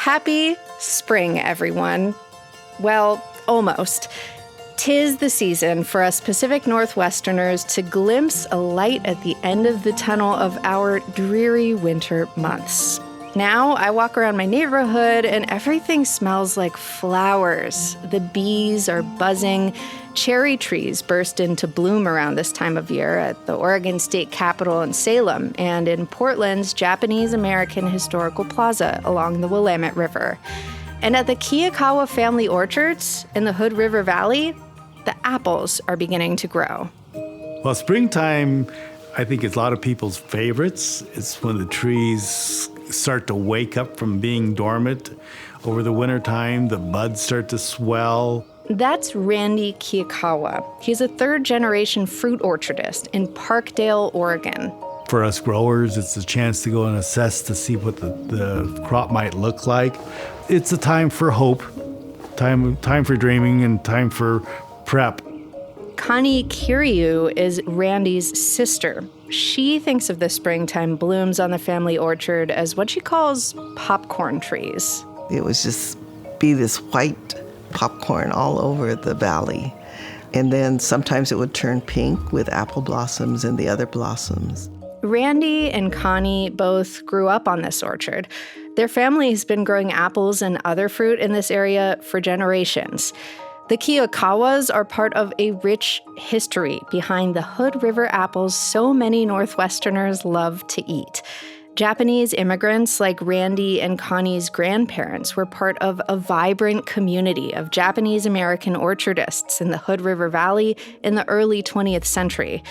Happy spring, everyone. Well, almost. 'Tis the season for us Pacific Northwesterners to glimpse a light at the end of the tunnel of our dreary winter months. Now I walk around my neighborhood and everything smells like flowers. The bees are buzzing. Cherry trees burst into bloom around this time of year at the Oregon State Capitol in Salem and in Portland's Japanese-American Historical Plaza along the Willamette River. And at the Kiyokawa family orchards in the Hood River Valley, the apples are beginning to grow. Well, springtime, I think, is a lot of people's favorites. It's when the trees start to wake up from being dormant. Over the wintertime, the buds start to swell. That's Randy Kiyokawa. He's a third-generation fruit orchardist in Parkdale, Oregon. For us growers, it's a chance to go and assess to see what the crop might look like. It's a time for hope, time for dreaming, and time for prep. Connie Kiryu is Randy's sister. She thinks of the springtime blooms on the family orchard as what she calls popcorn trees. It would just be this white popcorn all over the valley. And then sometimes it would turn pink with apple blossoms and the other blossoms. Randy and Connie both grew up on this orchard. Their family has been growing apples and other fruit in this area for generations. The Kiyokawas are part of a rich history behind the Hood River apples so many Northwesterners love to eat. Japanese immigrants like Randy and Connie's grandparents were part of a vibrant community of Japanese-American orchardists in the Hood River Valley in the early 20th century.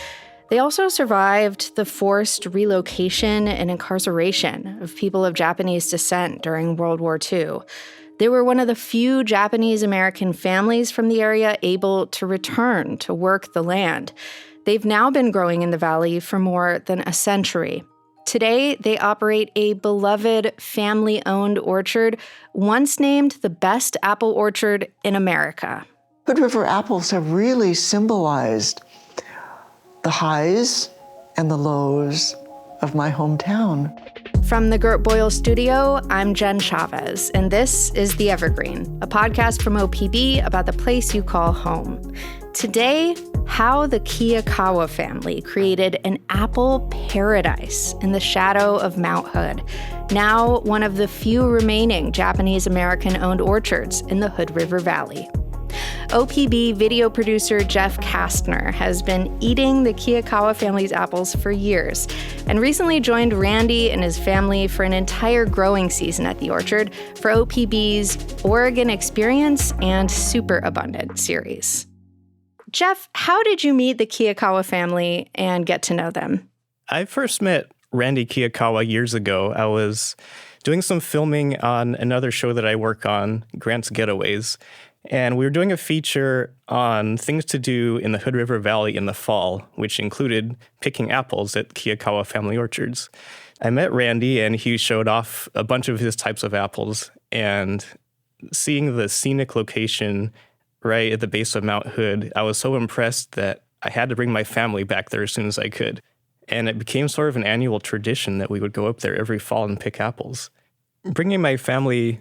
They also survived the forced relocation and incarceration of people of Japanese descent during World War II. They were one of the few Japanese-American families from the area able to return to work the land. They've now been growing in the valley for more than a century. Today, they operate a beloved family-owned orchard, once named the best apple orchard in America. Hood River apples have really symbolized the highs and the lows of my hometown. From the Gert Boyle studio, I'm Jen Chavez, and this is The Evergreen, a podcast from OPB about the place you call home. Today, how the Kiyokawa family created an apple paradise in the shadow of Mount Hood, now one of the few remaining Japanese-American-owned orchards in the Hood River Valley. OPB video producer Jeff Kastner has been eating the Kiyokawa family's apples for years and recently joined Randy and his family for an entire growing season at the orchard for OPB's Oregon Experience and Super Abundant series. Jeff, how did you meet the Kiyokawa family and get to know them? I first met Randy Kiyokawa years ago. I was doing some filming on another show that I work on, Grant's Getaways. And we were doing a feature on things to do in the Hood River Valley in the fall, which included picking apples at Kiyokawa family orchards. I met Randy, and he showed off a bunch of his types of apples. And seeing the scenic location right at the base of Mount Hood, I was so impressed that I had to bring my family back there as soon as I could. And it became sort of an annual tradition that we would go up there every fall and pick apples. Bringing my family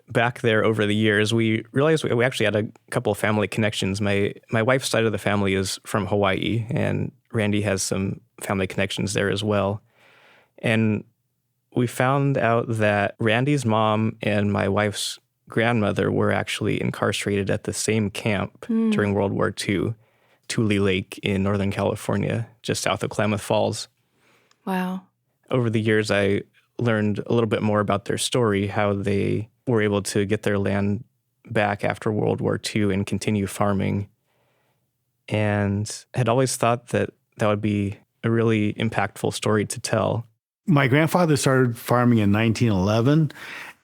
back there over the years, we realized we actually had a couple of family connections. My wife's side of the family is from Hawaii, and Randy has some family connections there as well. And we found out that Randy's mom and my wife's grandmother were actually incarcerated at the same camp during World War II, Tule Lake in Northern California, just south of Klamath Falls. Wow. Over the years, I learned a little bit more about their story, how they were able to get their land back after World War II and continue farming, and had always thought that that would be a really impactful story to tell. My grandfather started farming in 1911,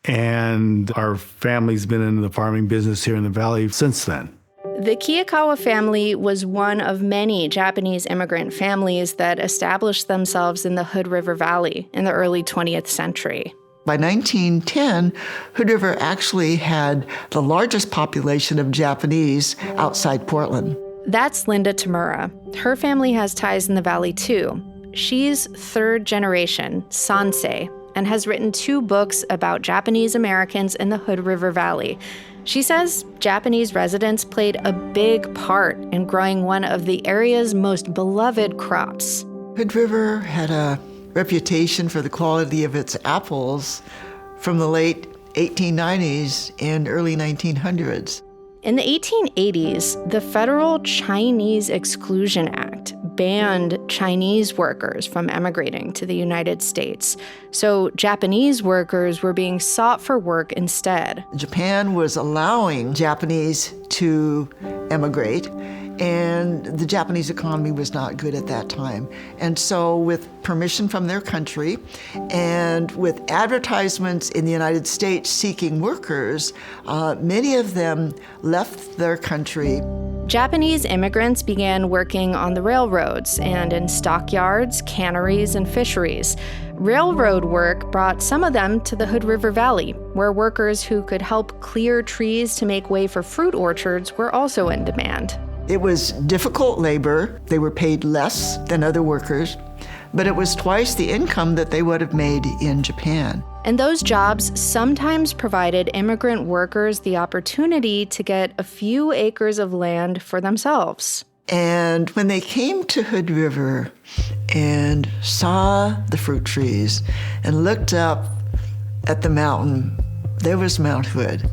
and our family's been in the farming business here in the valley since then. The Kiyokawa family was one of many Japanese immigrant families that established themselves in the Hood River Valley in the early 20th century. By 1910, Hood River actually had the largest population of Japanese outside Portland. That's Linda Tamura. Her family has ties in the valley too. She's third generation Sansei, and has written 2 books about Japanese Americans in the Hood River Valley. She says Japanese residents played a big part in growing one of the area's most beloved crops. Hood River had a reputation for the quality of its apples from the late 1890s and early 1900s. In the 1880s, the Federal Chinese Exclusion Act banned Chinese workers from emigrating to the United States. So Japanese workers were being sought for work instead. Japan was allowing Japanese to emigrate, and the Japanese economy was not good at that time. And so with permission from their country and with advertisements in the United States seeking workers, many of them left their country. Japanese immigrants began working on the railroads and in stockyards, canneries, and fisheries. Railroad work brought some of them to the Hood River Valley, where workers who could help clear trees to make way for fruit orchards were also in demand. It was difficult labor. They were paid less than other workers, but it was twice the income that they would have made in Japan. And those jobs sometimes provided immigrant workers the opportunity to get a few acres of land for themselves. And when they came to Hood River and saw the fruit trees and looked up at the mountain, there was Mount Hood.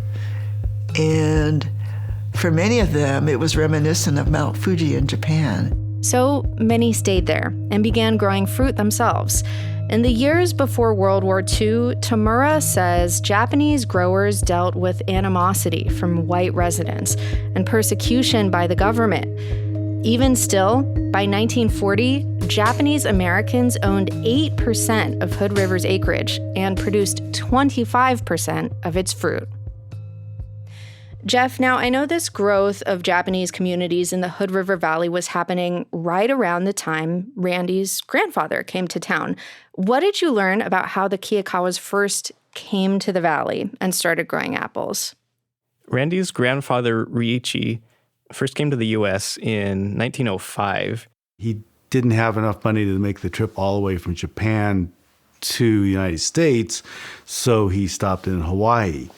And for many of them, it was reminiscent of Mount Fuji in Japan. So many stayed there and began growing fruit themselves. In the years before World War II, Tamura says Japanese growers dealt with animosity from white residents and persecution by the government. Even still, by 1940, Japanese Americans owned 8% of Hood River's acreage and produced 25% of its fruit. Jeff, now I know this growth of Japanese communities in the Hood River Valley was happening right around the time Randy's grandfather came to town. What did you learn about how the Kiyokawas first came to the valley and started growing apples? Randy's grandfather, Riichi, first came to the U.S. in 1905. He didn't have enough money to make the trip all the way from Japan to the United States, so he stopped in Hawaii.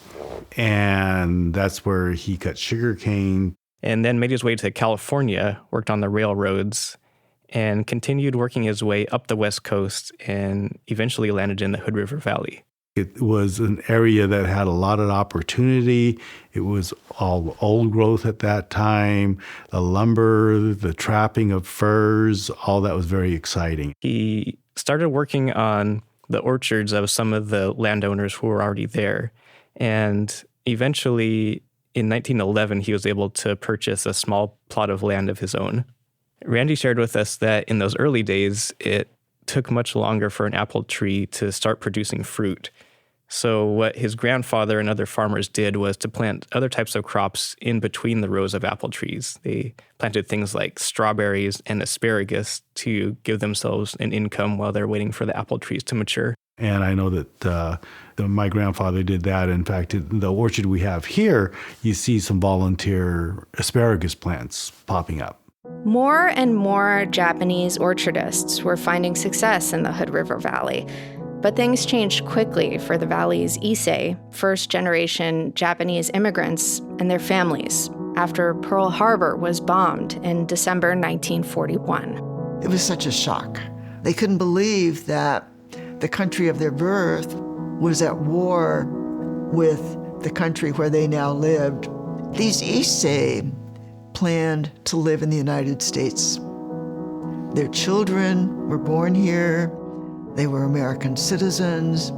And that's where he cut sugarcane. And then made his way to California, worked on the railroads, and continued working his way up the West Coast and eventually landed in the Hood River Valley. It was an area that had a lot of opportunity. It was all old growth at that time. The lumber, the trapping of furs, all that was very exciting. He started working on the orchards of some of the landowners who were already there. And eventually, in 1911, he was able to purchase a small plot of land of his own. Randy shared with us that in those early days, it took much longer for an apple tree to start producing fruit. So what his grandfather and other farmers did was to plant other types of crops in between the rows of apple trees. They planted things like strawberries and asparagus to give themselves an income while they're waiting for the apple trees to mature. And I know that my grandfather did that. In fact, in the orchard we have here, you see some volunteer asparagus plants popping up. More and more Japanese orchardists were finding success in the Hood River Valley. But things changed quickly for the valley's Issei, first-generation Japanese immigrants, and their families after Pearl Harbor was bombed in December 1941. It was such a shock. They couldn't believe that the country of their birth was at war with the country where they now lived. These Issei planned to live in the United States. Their children were born here. They were American citizens.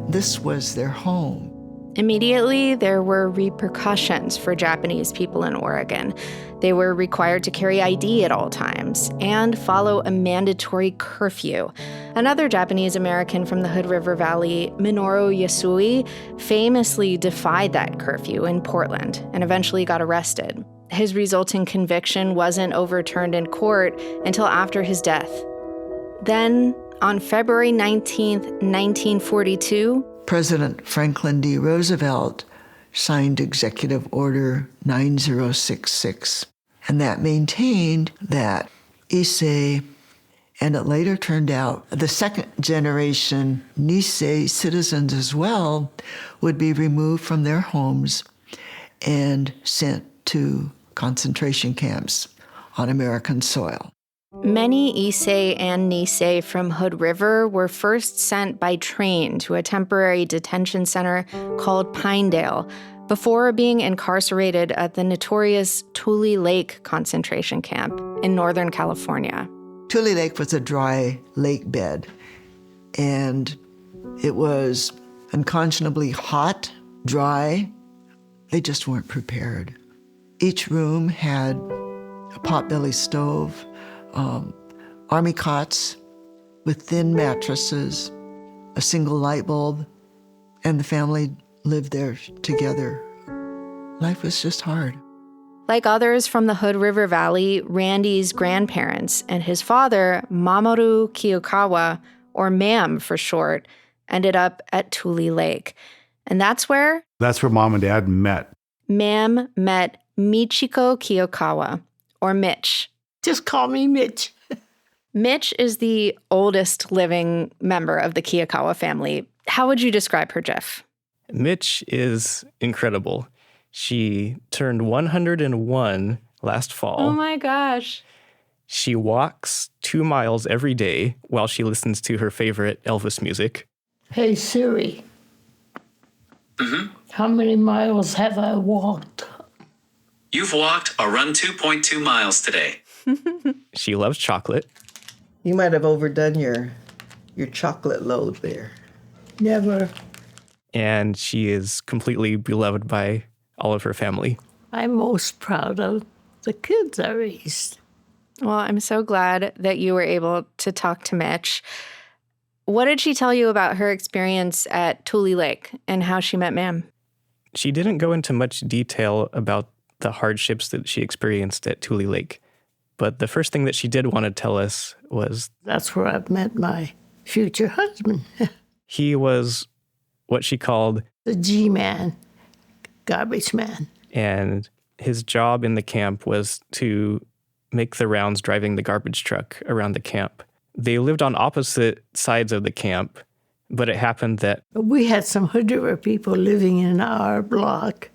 This was their home. Immediately, there were repercussions for Japanese people in Oregon. They were required to carry ID at all times and follow a mandatory curfew. Another Japanese American from the Hood River Valley, Minoru Yasui, famously defied that curfew in Portland and eventually got arrested. His resulting conviction wasn't overturned in court until after his death. Then, on February 19th, 1942, President Franklin D. Roosevelt signed Executive Order 9066, and that maintained that Issei And it later turned out the second generation Nisei citizens as well would be removed from their homes and sent to concentration camps on American soil. Many Issei and Nisei from Hood River were first sent by train to a temporary detention center called Pinedale before being incarcerated at the notorious Tule Lake concentration camp in Northern California. Tule Lake was a dry lake bed, and it was unconscionably hot, dry. They just weren't prepared. Each room had a potbelly stove, army cots with thin mattresses, a single light bulb, and the family lived there together. Life was just hard. Like others from the Hood River Valley, Randy's grandparents and his father, Mamoru Kiyokawa, or MAM for short, ended up at Tule Lake. And that's where Mom and Dad met. MAM met Michiko Kiyokawa, or Mitch. Just call me Mitch. Mitch is the oldest living member of the Kiyokawa family. How would you describe her, Jeff? Mitch is incredible. She turned 101 last fall. Oh my gosh. She walks 2 miles every day while she listens to her favorite Elvis music. Hey, Siri. How many miles have I walked? You've walked or run 2.2 miles today. She loves chocolate. You might have overdone your chocolate load there. Never. And she is completely beloved by all of her family. I'm most proud of the kids I raised. Well, I'm so glad that you were able to talk to Mitch. What did she tell you about her experience at Tule Lake and how she met Ma'am? She didn't go into much detail about the hardships that she experienced at Tule Lake. But the first thing that she did want to tell us was That's where I met my future husband, he was what she called the G-man, garbage man. and his job in the camp was to make the rounds driving the garbage truck around the camp. They lived on opposite sides of the camp, but it happened that We had some Hood River people living in our block,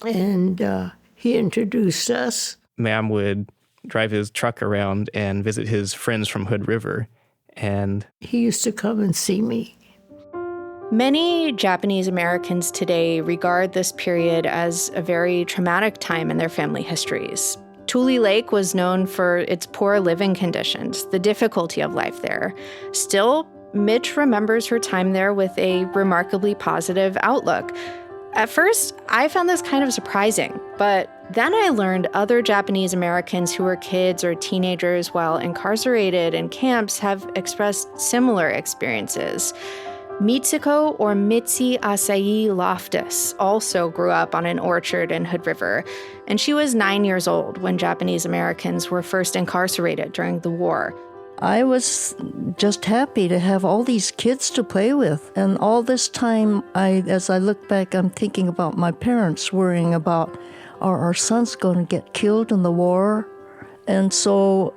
and he introduced us. Ma'am would drive his truck around and visit his friends from Hood River, and He used to come and see me. Many Japanese Americans today regard this period as a very traumatic time in their family histories. Tule Lake was known for its poor living conditions, the difficulty of life there. Still, Mitch remembers her time there with a remarkably positive outlook. At first, I found this kind of surprising, but then I learned other Japanese Americans who were kids or teenagers while incarcerated in camps have expressed similar experiences. Mitsuko, or Mitzi Asai Loftus, also grew up on an orchard in Hood River, and she was 9 years old when Japanese Americans were first incarcerated during the war. I was just happy to have all these kids to play with. And all this time, as I look back, I'm thinking about my parents worrying about, are our sons going to get killed in the war? And so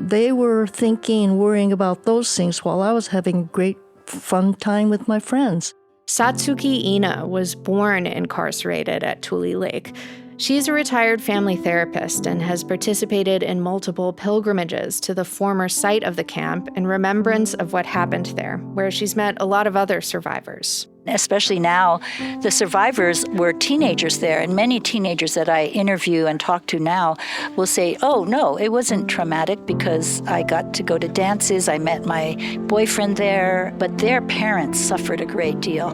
they were thinking and worrying about those things while I was having a great fun time with my friends. Satsuki Ina was born incarcerated at Tule Lake. She's a retired family therapist and has participated in multiple pilgrimages to the former site of the camp in remembrance of what happened there, where she's met a lot of other survivors. Especially now, the survivors were teenagers there, and many teenagers that I interview and talk to now will say, oh, no, it wasn't traumatic because I got to go to dances, I met my boyfriend there, but their parents suffered a great deal.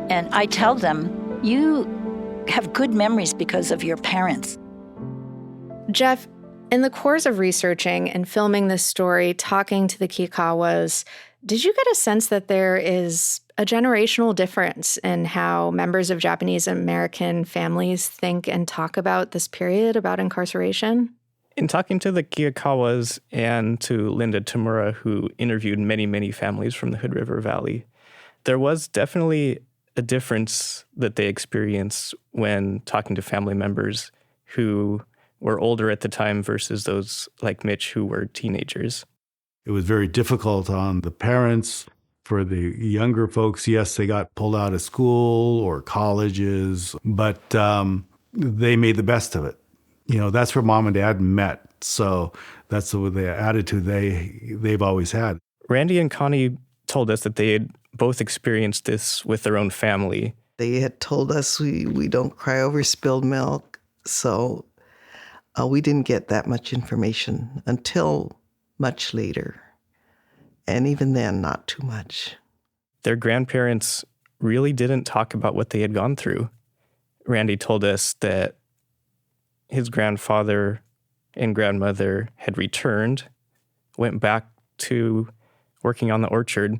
And I tell them, you have good memories because of your parents. Jeff, in the course of researching and filming this story, talking to the Kiyokawas, did you get a sense that there is a generational difference in how members of Japanese American families think and talk about this period, about incarceration? in talking to the Kiyokawas and to Linda Tamura, who interviewed many, many families from the Hood River Valley, there was definitely a difference that they experienced when talking to family members who were older at the time versus those like Mitch who were teenagers. It was very difficult on the parents. For the younger folks, yes, they got pulled out of school or colleges, but they made the best of it. That's where mom and dad met. So that's the attitude they've always had. Randy and Connie told us that they had both experienced this with their own family. They had told us we don't cry over spilled milk, so we didn't get that much information until much later. And even then, not too much. Their grandparents really didn't talk about what they had gone through. Randy told us that his grandfather and grandmother had returned, went back to working on the orchard,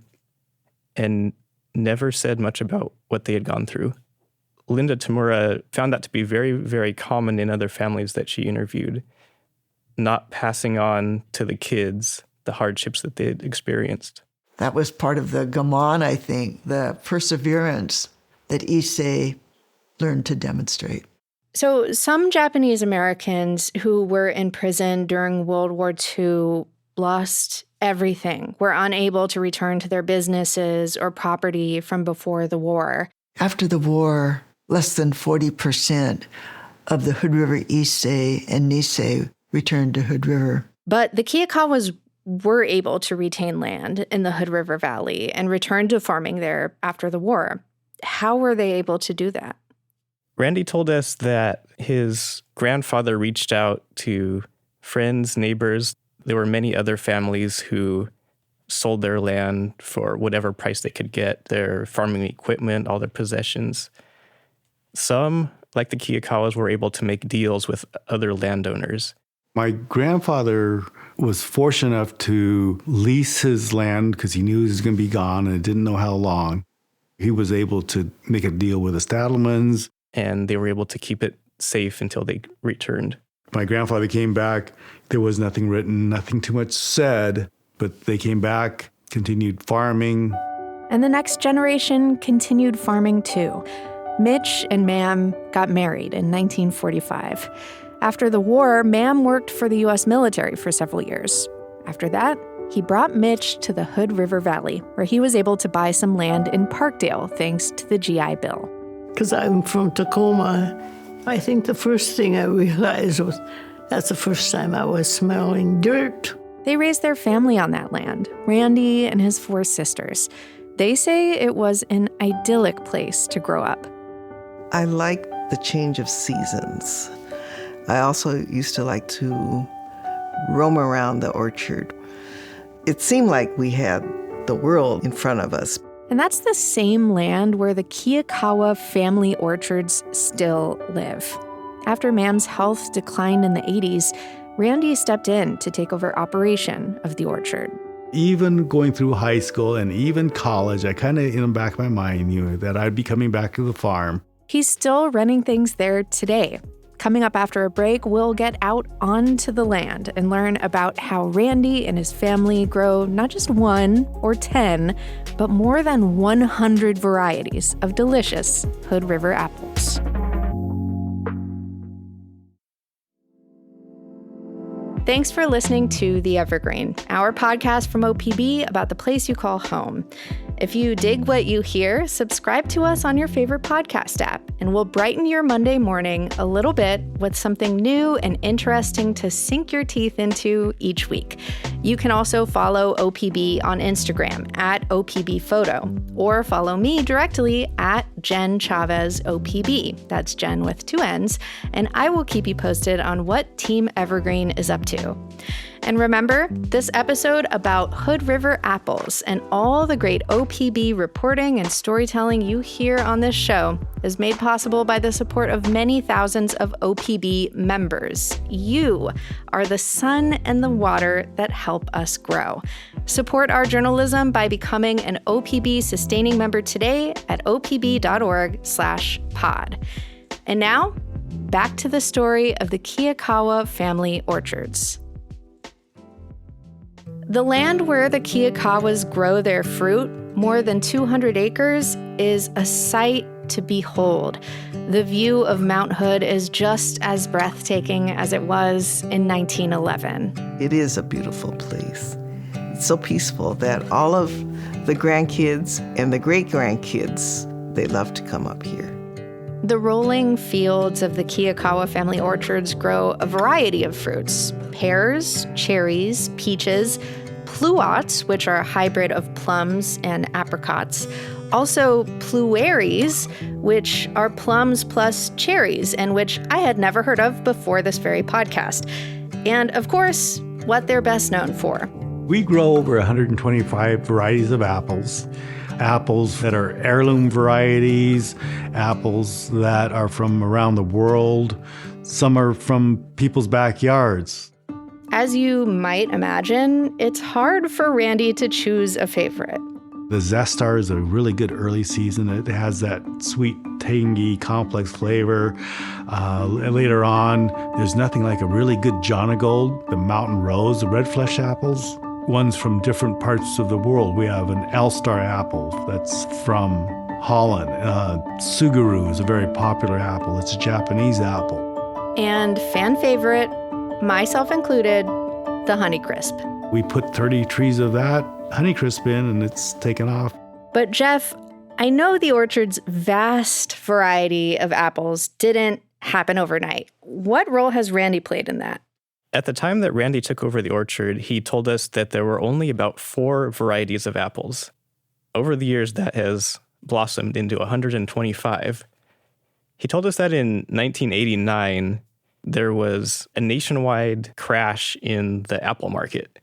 and never said much about what they had gone through. Linda Tamura found that to be very, very common in other families that she interviewed, not passing on to the kids the hardships that they had experienced. That was part of the gaman, I think, the perseverance that Issei learned to demonstrate. So some Japanese Americans who were in prison during World War II lost everything, were unable to return to their businesses or property from before the war. After the war, less than 40% of the Hood River Issei and Nisei returned to Hood River. But the Kiyokawas were able to retain land in the Hood River Valley and return to farming there after the war. How were they able to do that? Randy told us that his grandfather reached out to friends, neighbors. There were many other families who sold their land for whatever price they could get, their farming equipment, all their possessions. Some, like the Kiyokawas, were able to make deals with other landowners. My grandfather was fortunate enough to lease his land because he knew he was going to be gone and didn't know how long. He was able to make a deal with the Stadelmans. And they were able to keep it safe until they returned. My grandfather came back. There was nothing written, nothing too much said, but they came back, continued farming. And the next generation continued farming too. Mitch and Mam got married in 1945. After the war, Mam worked for the U.S. military for several years. After that, he brought Mitch to the Hood River Valley, where he was able to buy some land in Parkdale thanks to the GI Bill. Because I'm from Tacoma, I think the first thing I realized was that's the first time I was smelling dirt. They raised their family on that land, Randy and his 4 sisters. They say it was an idyllic place to grow up. I like the change of seasons. I also used to like to roam around the orchard. It seemed like we had the world in front of us. And that's the same land where the Kiyokawa family orchards still live. After Mam's health declined in the 80s, Randy stepped in to take over operation of the orchard. Even going through high school and even college, I kind of, in the back of my mind, knew that I'd be coming back to the farm. He's still running things there today. Coming up after a break, we'll get out onto the land and learn about how Randy and his family grow not just 1 or 10, but more than 100 varieties of delicious Hood River apples. Thanks for listening to The Evergreen, our podcast from OPB about the place you call home. If you dig what you hear, subscribe to us on your favorite podcast app, and we'll brighten your Monday morning a little bit with something new and interesting to sink your teeth into each week. You can also follow OPB on Instagram at OPB Photo, or follow me directly at Jen Chavez OPB. That's Jen with 2 N's, and I will keep you posted on what Team Evergreen is up to. And remember, this episode about Hood River apples and all the great OPB reporting and storytelling you hear on this show is made possible by the support of many thousands of OPB members. You are the sun and the water that help us grow. Support our journalism by becoming an OPB sustaining member today at opb.org/pod. And now, back to the story of the Kiyokawa family orchards. The land where the Kiyokawas grow their fruit, more than 200 acres, is a sight to behold. The view of Mount Hood is just as breathtaking as it was in 1911. It is a beautiful place. it's so peaceful that all of the grandkids and the great-grandkids, they love to come up here. The rolling fields of the Kiyokawa family orchards grow a variety of fruits: pears, cherries, peaches, pluots, which are a hybrid of plums and apricots, also plueries, which are plums plus cherries, and which I had never heard of before this very podcast. And of course, what they're best known for. We grow over 125 varieties of apples. Apples that are heirloom varieties, apples that are from around the world. Some are from people's backyards. As you might imagine, it's hard for Randy to choose a favorite. The Zestar is a really good early season. It has that sweet, tangy, complex flavor. Later on, there's nothing like a really good Jonagold, the Mountain Rose, the red flesh apples. Ones from different parts of the world. We have an Elstar apple that's from Holland. Suguru is a very popular apple. It's a Japanese apple. And fan favorite, myself included, the Honeycrisp. We put 30 trees of that Honeycrisp in, and it's taken off. But Jeff, I know the orchard's vast variety of apples didn't happen overnight. What role has Randy played in that? At the time that Randy took over the orchard, he told us that there were only about 4 varieties of apples. Over the years, that has blossomed into 125. He told us that in 1989, there was a nationwide crash in the apple market,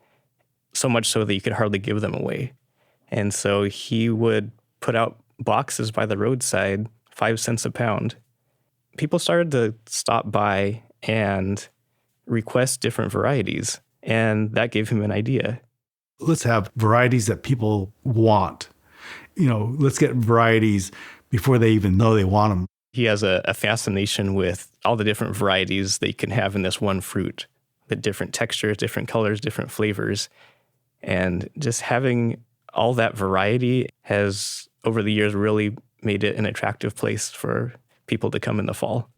so much so that you could hardly give them away. And so he would put out boxes by the roadside, 5 cents a pound. People started to stop by and request different varieties, and that gave him an idea. Let's have varieties that people want. Let's get varieties before they even know they want them. He has a fascination with all the different varieties that you can have in this one fruit, the different textures, different colors, different flavors. And just having all that variety has, over the years, really made it an attractive place for people to come in the fall.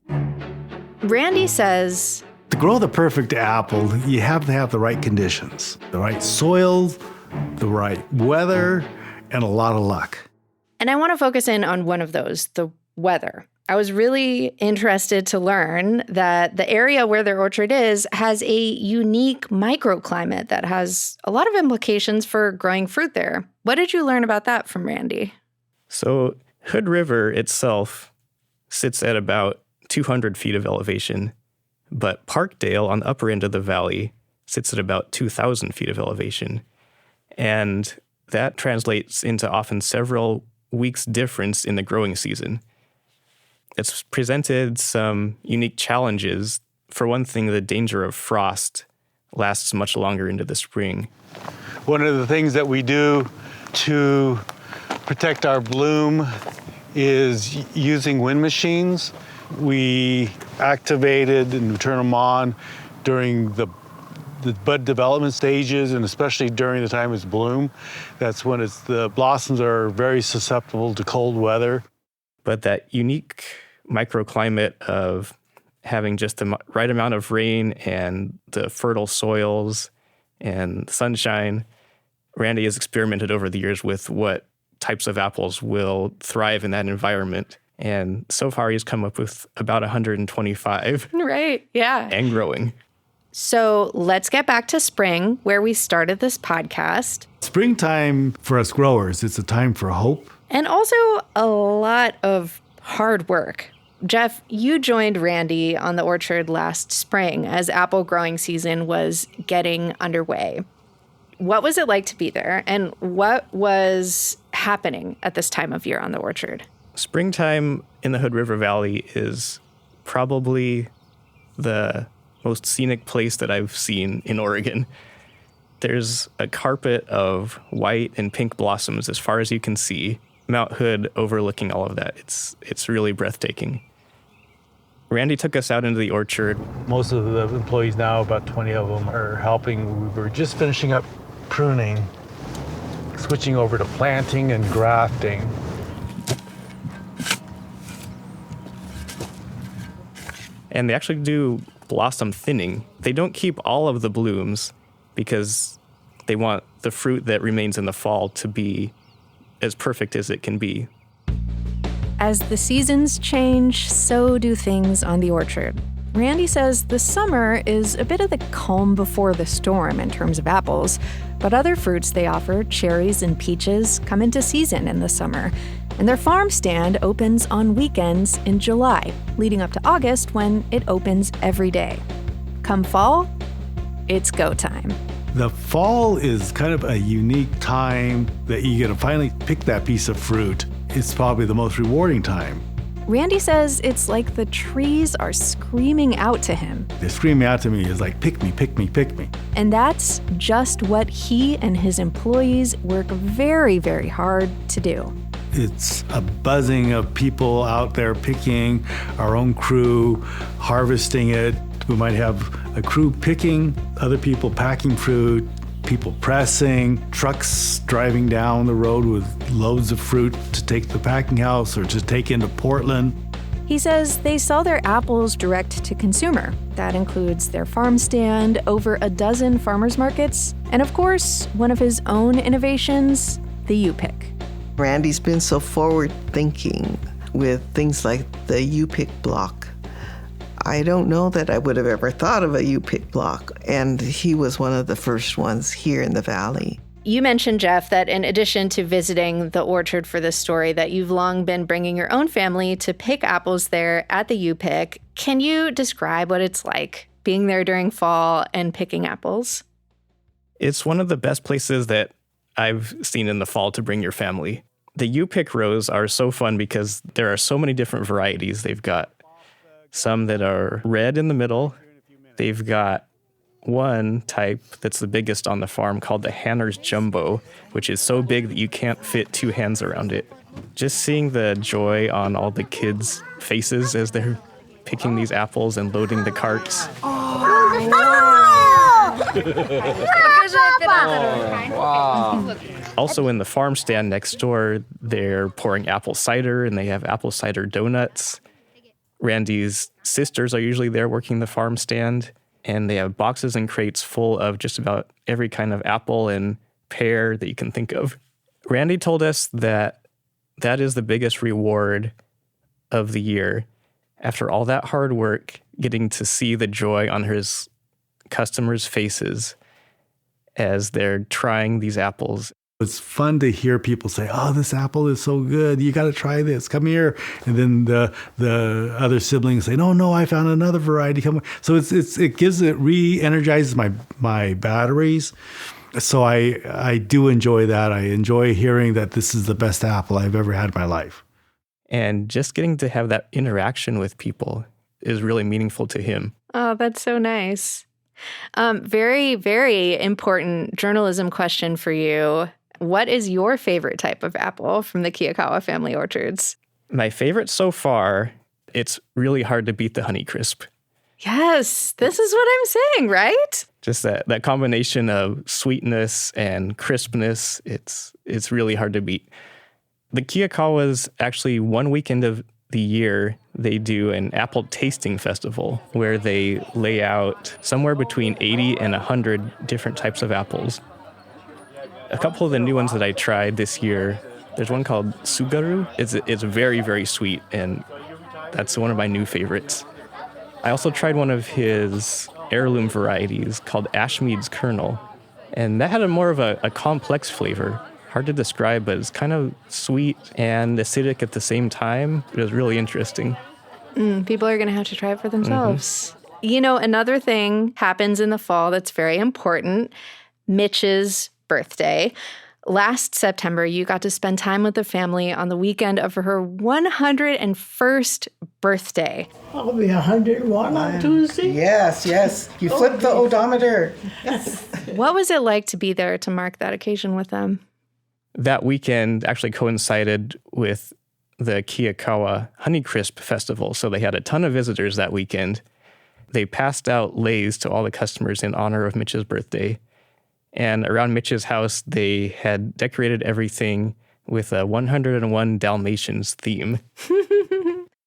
Randy says, to grow the perfect apple, you have to have the right conditions, the right soil, the right weather, and a lot of luck. And I want to focus in on one of those, the weather. I was really interested to learn that the area where their orchard is has a unique microclimate that has a lot of implications for growing fruit there. What did you learn about that from Randy? So Hood River itself sits at about 200 feet of elevation, but Parkdale on the upper end of the valley sits at about 2,000 feet of elevation. And that translates into often several weeks difference in the growing season. It's presented some unique challenges. For one thing, the danger of frost lasts much longer into the spring. One of the things that we do to protect our bloom is using wind machines. We activated and turn them on during the bud development stages, and especially during the time it's bloom. That's when the blossoms are very susceptible to cold weather. But that unique microclimate of having just the right amount of rain and the fertile soils and sunshine, Randy has experimented over the years with what types of apples will thrive in that environment. And so far, he's come up with about 125. Right, yeah. And growing. So let's get back to spring, where we started this podcast. Springtime for us growers, it's a time for hope. And also a lot of hard work. Jeff, you joined Randy on the orchard last spring as apple growing season was getting underway. What was it like to be there, and what was happening at this time of year on the orchard? Springtime in the Hood River Valley is probably the most scenic place that I've seen in Oregon. There's a carpet of white and pink blossoms as far as you can see. Mount Hood overlooking all of that. It's really breathtaking. Randy took us out into the orchard. Most of the employees now, about 20 of them, are helping. We were just finishing up pruning, switching over to planting and grafting. And they actually do blossom thinning. They don't keep all of the blooms because They want the fruit that remains in the fall to be as perfect as it can be. As the seasons change, so do things on the orchard. Randy says the summer is a bit of the calm before the storm in terms of apples, but other fruits they offer, cherries and peaches, come into season in the summer. And their farm stand opens on weekends in July, leading up to August when it opens every day. Come fall, it's go time. The fall is kind of a unique time that you get to finally pick that piece of fruit. It's probably the most rewarding time. Randy says it's like the trees are screaming out to him. They're screaming out to me, it's like, pick me, pick me, pick me. And that's just what he and his employees work very, very hard to do. It's a buzzing of people out there picking, our own crew harvesting it. We might have a crew picking, other people packing fruit, people pressing, trucks driving down the road with loads of fruit to take to the packing house or to take into Portland. He says they sell their apples direct to consumer. That includes their farm stand, over a dozen farmers markets, and of course, one of his own innovations, the U-Pick. Randy's been so forward-thinking with things like the U-Pick block. I don't know that I would have ever thought of a U-Pick block, and he was one of the first ones here in the valley. You mentioned, Jeff, that in addition to visiting the orchard for this story, that you've long been bringing your own family to pick apples there at the U-Pick. Can you describe what it's like being there during fall and picking apples? It's one of the best places that I've seen in the fall to bring your family. The U-Pick rows are so fun because there are so many different varieties. They've got some that are red in the middle. They've got one type that's the biggest on the farm called the Hanner's Jumbo, which is so big that you can't fit two hands around it. Just seeing the joy on all the kids' faces as they're picking these apples and loading the carts. Also in the farm stand next door, they're pouring apple cider and they have apple cider donuts. Randy's sisters are usually there working the farm stand, and they have boxes and crates full of just about every kind of apple and pear that you can think of. Randy told us that that is the biggest reward of the year. After all that hard work, getting to see the joy on his customers' faces as they're trying these apples. It's fun to hear people say, oh, this apple is so good. You got to try this. Come here. And then the other siblings say, no, I found another variety. Come. So it re-energizes my batteries. So I do enjoy that. I enjoy hearing that this is the best apple I've ever had in my life. And just getting to have that interaction with people is really meaningful to him. Oh, that's so nice. Very, very important journalism question for you. What is your favorite type of apple from the Kiyokawa family orchards? My favorite so far, it's really hard to beat the Honeycrisp. Yes, this is what I'm saying, right? Just that combination of sweetness and crispness, it's really hard to beat. The Kiyokawas, actually, one weekend of the year, they do an apple tasting festival where they lay out somewhere between 80 and 100 different types of apples. A couple of the new ones that I tried this year, there's one called Sugaru. It's very, very sweet, and that's one of my new favorites. I also tried one of his heirloom varieties called Ashmead's Kernel, and that had more of a complex flavor. Hard to describe, but it's kind of sweet and acidic at the same time. It was really interesting. People are going to have to try it for themselves. Mm-hmm. You know, another thing happens in the fall that's very important, Mitch's birthday. Last September, you got to spend time with the family on the weekend of her 101st birthday. I'll be 101 on Tuesday. Yes. You flipped the odometer. What was it like to be there to mark that occasion with them? That weekend actually coincided with the Kiyokawa Honeycrisp Festival, so they had a ton of visitors that weekend. They passed out leis to all the customers in honor of Mitch's birthday. And around Mitch's house, they had decorated everything with a 101 Dalmatians theme.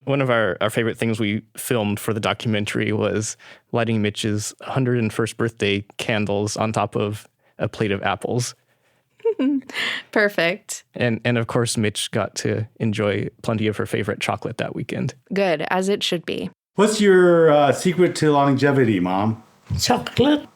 One of our favorite things we filmed for the documentary was lighting Mitch's 101st birthday candles on top of a plate of apples. Perfect. And of course, Mitch got to enjoy plenty of her favorite chocolate that weekend. Good, as it should be. What's your secret to longevity, Mom? Chocolate.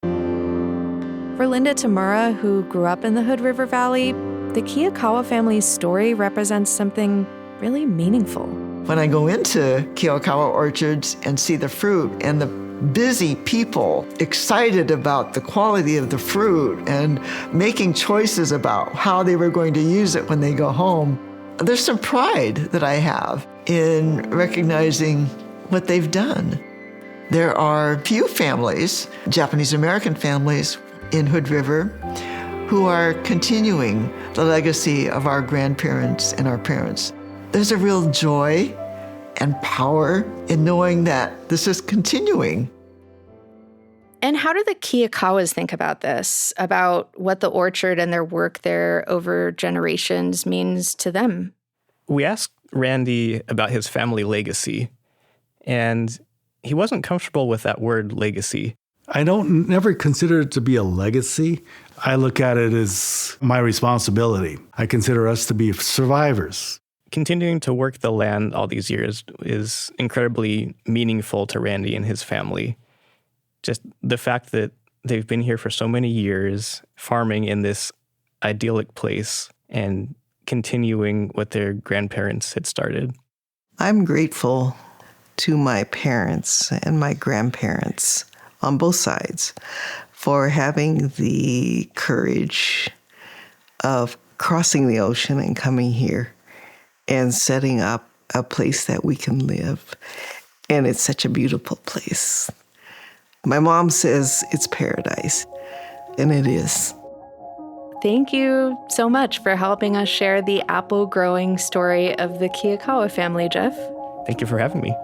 For Linda Tamura, who grew up in the Hood River Valley, the Kiyokawa family's story represents something really meaningful. When I go into Kiyokawa orchards and see the fruit and the busy people excited about the quality of the fruit and making choices about how they were going to use it when they go home, there's some pride that I have in recognizing what they've done. There are few families, Japanese American families in Hood River, who are continuing the legacy of our grandparents and our parents. There's a real joy and power in knowing that this is continuing. And how do the Kiyokawas think about this, about what the orchard and their work there over generations means to them? We asked Randy about his family legacy, and he wasn't comfortable with that word legacy. I don't never consider it to be a legacy. I look at it as my responsibility. I consider us to be survivors. Continuing to work the land all these years is incredibly meaningful to Randy and his family. Just the fact that they've been here for so many years, farming in this idyllic place and continuing what their grandparents had started. I'm grateful to my parents and my grandparents on both sides for having the courage of crossing the ocean and coming here and setting up a place that we can live. And it's such a beautiful place. My mom says it's paradise, and it is. Thank you so much for helping us share the apple growing story of the Kiyokawa family, Jeff. Thank you for having me.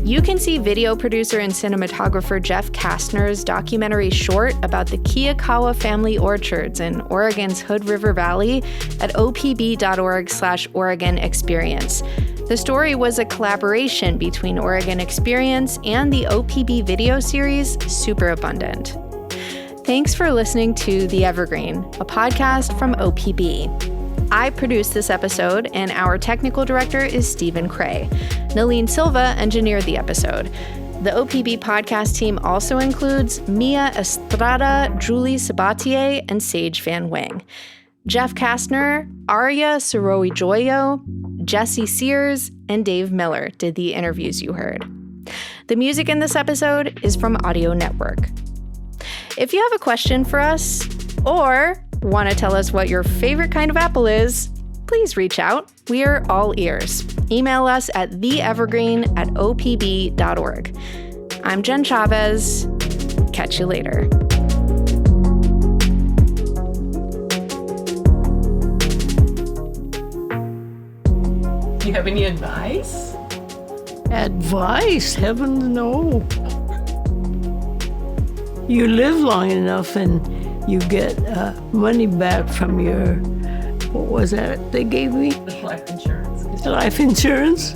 You can see video producer and cinematographer Jeff Kastner's documentary short about the Kiyokawa family orchards in Oregon's Hood River Valley at opb.org/Oregon Experience. The story was a collaboration between Oregon Experience and the OPB video series Super Abundant. Thanks for listening to The Evergreen, a podcast from OPB. I produced this episode, and our technical director is Stephen Cray. Nalene Silva engineered the episode. The OPB podcast team also includes Mia Estrada, Julie Sabatier, and Sage Van Wing. Jeff Kastner, Arya Soroy-Joyo, Jesse Sears, and Dave Miller did the interviews you heard. The music in this episode is from Audio Network. If you have a question for us, or want to tell us what your favorite kind of apple is, please reach out. We are all ears. Email us at theevergreen@opb.org. I'm Jen Chavez. Catch you later. Do you have any advice? Advice? Heavens no. You live long enough and you get money back from your, what was that they gave me? Life insurance. Life insurance?